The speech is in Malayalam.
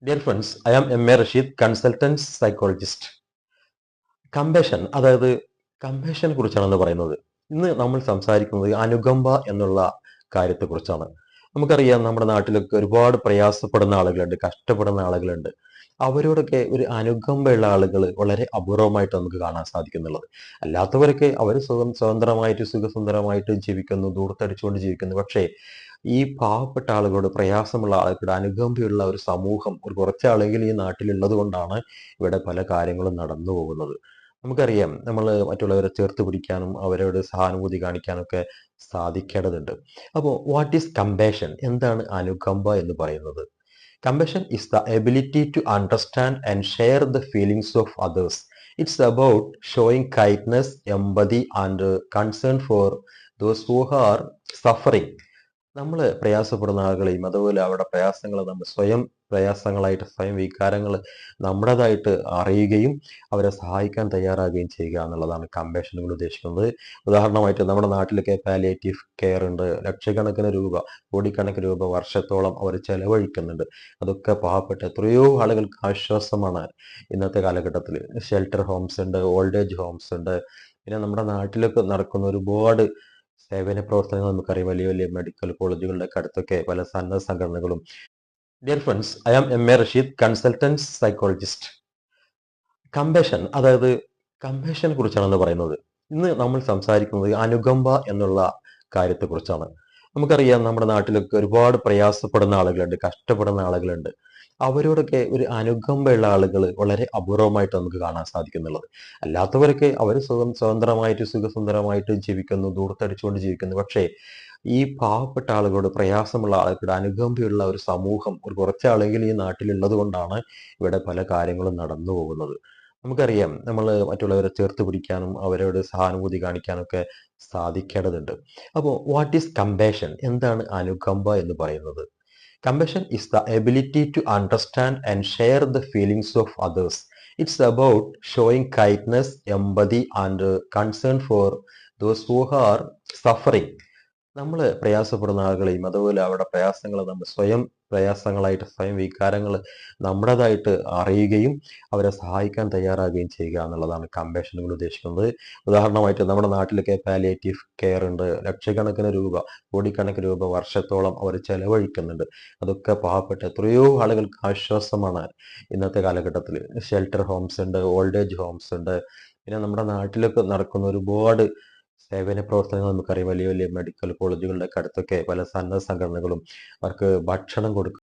Dear friends, I am M A. Rasheed, consultant psychologist. Compassion, അതായത് കമ്പഷനെ കുറിച്ചാണെന്ന് പറയുന്നത്. ഇന്ന് നമ്മൾ സംസാരിക്കുന്നത് അനുകമ്പ എന്നുള്ള കാര്യത്തെക്കുറിച്ചാണ്. നമുക്കറിയാം, നമ്മുടെ നാട്ടിലൊക്കെ ഒരുപാട് പ്രയാസപ്പെടുന്ന ആളുകളുണ്ട്, കഷ്ടപ്പെടുന്ന ആളുകളുണ്ട്. അവരോടൊക്കെ ഒരു അനുകമ്പയുള്ള ആളുകൾ വളരെ അപൂർവമായിട്ട് നമുക്ക് കാണാൻ സാധിക്കുന്നുള്ളത്. അല്ലാത്തവരൊക്കെ അവർ സ്വതന്ത്രമായിട്ട് സുഖസുന്ദരമായിട്ട് ജീവിക്കുന്നു, ദൂർത്തടിച്ചുകൊണ്ട് ജീവിക്കുന്നു. പക്ഷേ ഈ പാവപ്പെട്ട ആളുകളോട്, പ്രയാസമുള്ള ആളുകളോട് അനുകമ്പയുള്ള ഒരു സമൂഹം, ഒരു കുറച്ച് ആളുകൾ ഈ നാട്ടിലുള്ളത് കൊണ്ടാണ് ഇവിടെ പല കാര്യങ്ങളും നടന്നു പോകുന്നത്. നമുക്കറിയാം, നമ്മൾ മറ്റുള്ളവരെ ചേർത്ത് പിടിക്കാനും അവരോട് സഹാനുഭൂതി കാണിക്കാനൊക്കെ സാധിക്കേണ്ടതുണ്ട്. അപ്പോൾ വാട്ട് ഈസ് കമ്പാഷൻ? എന്താണ് അനുകമ്പ എന്ന് പറയുന്നത്? Compassion is the ability to understand and share the feelings of others. It's about showing kindness, empathy and concern for those who are suffering. നമ്മൾ പ്രയാസപ്പെടുന്ന ആളുകളെയും അതുപോലെ അവരുടെ പ്രയാസങ്ങൾ നമ്മൾ സ്വയം പ്രയാസങ്ങളായിട്ട്, സ്വയം വികാരങ്ങൾ നമ്മുടേതായിട്ട് അറിയുകയും അവരെ സഹായിക്കാൻ തയ്യാറാകുകയും ചെയ്യുക എന്നുള്ളതാണ് കമ്പഷൻ കൊണ്ട് ഉദ്ദേശിക്കുന്നത്. ഉദാഹരണമായിട്ട് നമ്മുടെ നാട്ടിലൊക്കെ പാലിയേറ്റീവ് കെയർ ഉണ്ട്. ലക്ഷക്കണക്കിന് രൂപ, കോടിക്കണക്കിന് രൂപ വർഷത്തോളം അവർ ചെലവഴിക്കുന്നുണ്ട്. അതൊക്കെ പാവപ്പെട്ട എത്രയോ ആളുകൾക്ക് ആശ്വാസമാണ് ഇന്നത്തെ കാലഘട്ടത്തിൽ. ഷെൽട്ടർ ഹോംസ് ഉണ്ട്, ഓൾഡ് ഏജ് ഹോംസ് ഉണ്ട്. പിന്നെ നമ്മുടെ നാട്ടിലൊക്കെ നടക്കുന്ന ഒരുപാട് സേവന പ്രവർത്തനങ്ങൾ നമുക്കറിയാം. വലിയ വലിയ മെഡിക്കൽ കോളേജുകളുടെ ഒക്കെ അടുത്തൊക്കെ പല സന്നദ്ധ സംഘടനകളും. Dear friends, I am M A. Rasheed, consultant psychologist. Compassion, അതായത് കമ്പഷനെ കുറിച്ചാണെന്ന് പറയുന്നത്. ഇന്ന് നമ്മൾ സംസാരിക്കുന്നത് അനുകമ്പ എന്നുള്ള കാര്യത്തെക്കുറിച്ചാണ്. നമുക്കറിയാം, നമ്മുടെ നാട്ടിലൊക്കെ ഒരുപാട് പ്രയാസപ്പെടുന്ന ആളുകളുണ്ട്, കഷ്ടപ്പെടുന്ന ആളുകളുണ്ട്. അവരോടൊക്കെ ഒരു അനുകമ്പയുള്ള ആളുകൾ വളരെ അപൂർവമായിട്ട് നമുക്ക് കാണാൻ സാധിക്കുന്നുള്ളത്. അല്ലാത്തവരൊക്കെ അവർ സ്വതന്ത്രമായിട്ട് സുഖസുന്ദരമായിട്ട് ജീവിക്കുന്നു, ദൂർത്തടിച്ചുകൊണ്ട് ജീവിക്കുന്നു. പക്ഷേ ഈ പാവപ്പെട്ട ആളുകളോട്, പ്രയാസമുള്ള ആളുകളോട് അനുകമ്പയുള്ള ഒരു സമൂഹം, ഒരു കുറച്ച് ആളുകൾ ഈ നാട്ടിലുള്ളത് കൊണ്ടാണ് ഇവിടെ പല കാര്യങ്ങളും നടന്നു പോകുന്നത്. നമുക്കറിയാം, നമ്മൾ മറ്റുള്ളവരെ ചേർത്ത് പിടിക്കാനും അവരോട് സഹാനുഭൂതി കാണിക്കാനൊക്കെ സാധിക്കേണ്ടതുണ്ട്. അപ്പോൾ വാട്ട് ഈസ് കമ്പാഷൻ? എന്താണ് അനുകമ്പ എന്ന് പറയുന്നത്? Compassion is the ability to understand and share the feelings of others. It's about showing kindness, empathy and concern for those who are suffering. നമ്മൾ പ്രയാസപ്പെടുന്ന ആളുകളെയും അതുപോലെ അവരുടെ പ്രയാസങ്ങൾ നമ്മൾ സ്വയം പ്രയാസങ്ങളായിട്ട്, സ്വയം വികാരങ്ങൾ നമ്മുടേതായിട്ട് അറിയുകയും അവരെ സഹായിക്കാൻ തയ്യാറാകുകയും ചെയ്യുക എന്നുള്ളതാണ് കമ്പഷൻ കൊണ്ട് ഉദ്ദേശിക്കുന്നത്. ഉദാഹരണമായിട്ട് നമ്മുടെ നാട്ടിലൊക്കെ പാലിയേറ്റീവ് കെയർ ഉണ്ട്. ലക്ഷക്കണക്കിന് രൂപ, കോടിക്കണക്കിന് രൂപ വർഷത്തോളം അവർ ചെലവഴിക്കുന്നുണ്ട്. അതൊക്കെ പാവപ്പെട്ട എത്രയോ ആളുകൾക്ക് ആശ്വാസമാണ് ഇന്നത്തെ കാലഘട്ടത്തിൽ. ഷെൽട്ടർ ഹോംസ് ഉണ്ട്, ഓൾഡ് ഏജ് ഹോംസ് ഉണ്ട്. പിന്നെ നമ്മുടെ നാട്ടിലൊക്കെ നടക്കുന്ന ഒരുപാട് സേവന പ്രവർത്തനങ്ങൾ നമുക്കറിയാം. വലിയ വലിയ മെഡിക്കൽ കോളേജുകളുടെ ഒക്കെ അടുത്തൊക്കെ പല സന്നദ്ധ സംഘടനകളും അവർക്ക് ഭക്ഷണം കൊടുക്കും.